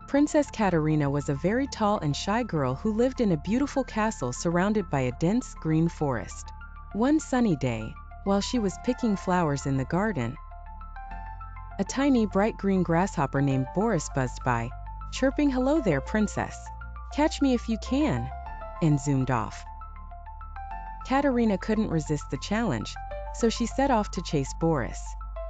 Princess Katerina was a very tall and shy girl who lived in a beautiful castle surrounded by a dense green forest. One sunny day, while she was picking flowers in the garden, a tiny bright green grasshopper named Boris buzzed by, chirping, "Hello there, princess. Catch me if you can," and zoomed off. Katerina couldn't resist the challenge, so she set off to chase Boris.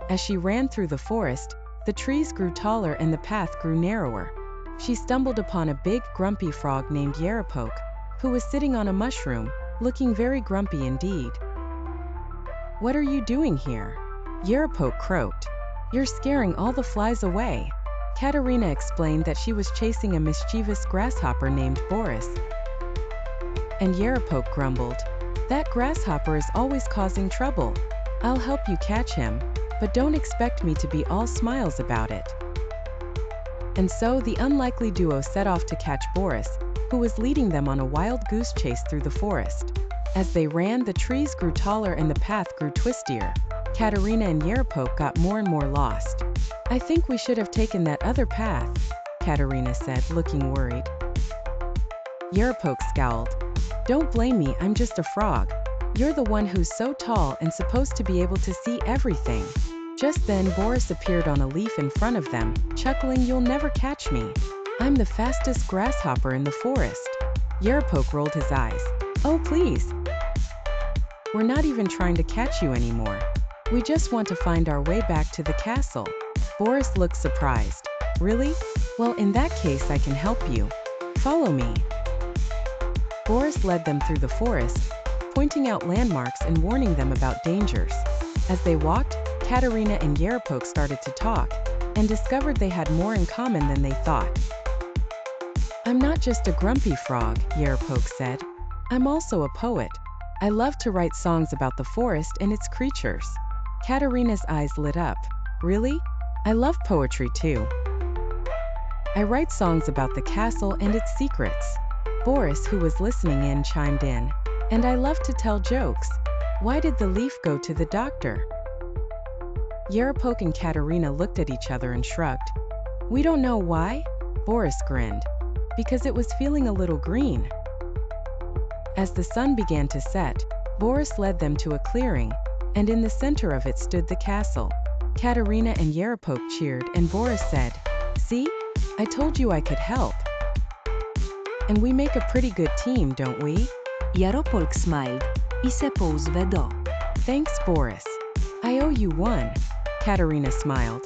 As she ran through the forest, the trees grew taller and the path grew narrower. She stumbled upon a big, grumpy frog named Yaropolk, who was sitting on a mushroom, looking very grumpy indeed. "What are you doing here?" Yaropolk croaked. "You're scaring all the flies away." Katerina explained that she was chasing a mischievous grasshopper named Boris. And Yaropolk grumbled, "That grasshopper is always causing trouble. I'll help you catch him, but don't expect me to be all smiles about it." And so the unlikely duo set off to catch Boris, who was leading them on a wild goose chase through the forest. As they ran, the trees grew taller and the path grew twistier. Katerina and Yaropolk got more and more lost. "I think we should have taken that other path," Katerina said, looking worried. Yaropolk scowled. "Don't blame me, I'm just a frog. You're the one who's so tall and supposed to be able to see everything." Just then Boris appeared on a leaf in front of them, chuckling, "You'll never catch me. I'm the fastest grasshopper in the forest." Yaropolk rolled his eyes. "Oh please. We're not even trying to catch you anymore. We just want to find our way back to the castle." Boris looked surprised. "Really? Well, in that case I can help you. Follow me." Boris led them through the forest, pointing out landmarks and warning them about dangers. As they walked, Katerina and Yaropolk started to talk, and discovered they had more in common than they thought. "I'm not just a grumpy frog," Yaropolk said. "I'm also a poet. I love to write songs about the forest and its creatures." Katerina's eyes lit up. "Really? I love poetry too. I write songs about the castle and its secrets." Boris, who was listening in, chimed in. "And I love to tell jokes. Why did the leaf go to the doctor?" Yaropolk and Katerina looked at each other and shrugged. "We don't know why," Boris grinned. "Because it was feeling a little green." As the sun began to set, Boris led them to a clearing, and in the center of it stood the castle. Katerina and Yaropolk cheered, and Boris said, "See? I told you I could help. And we make a pretty good team, don't we?" Yaropolk smiled. I se pouzvedo. "Thanks, Boris. I owe you one." Katerina smiled.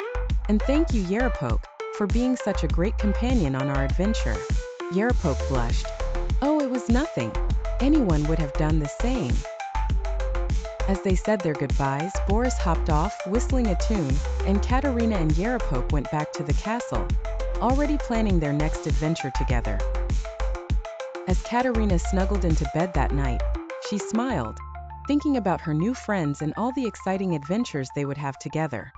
"And thank you, Yaropolk, for being such a great companion on our adventure." Yaropolk blushed. "Oh, it was nothing. Anyone would have done the same." As they said their goodbyes, Boris hopped off, whistling a tune, and Katerina and Yaropolk went back to the castle, already planning their next adventure together. As Katerina snuggled into bed that night, she smiled, thinking about her new friends and all the exciting adventures they would have together.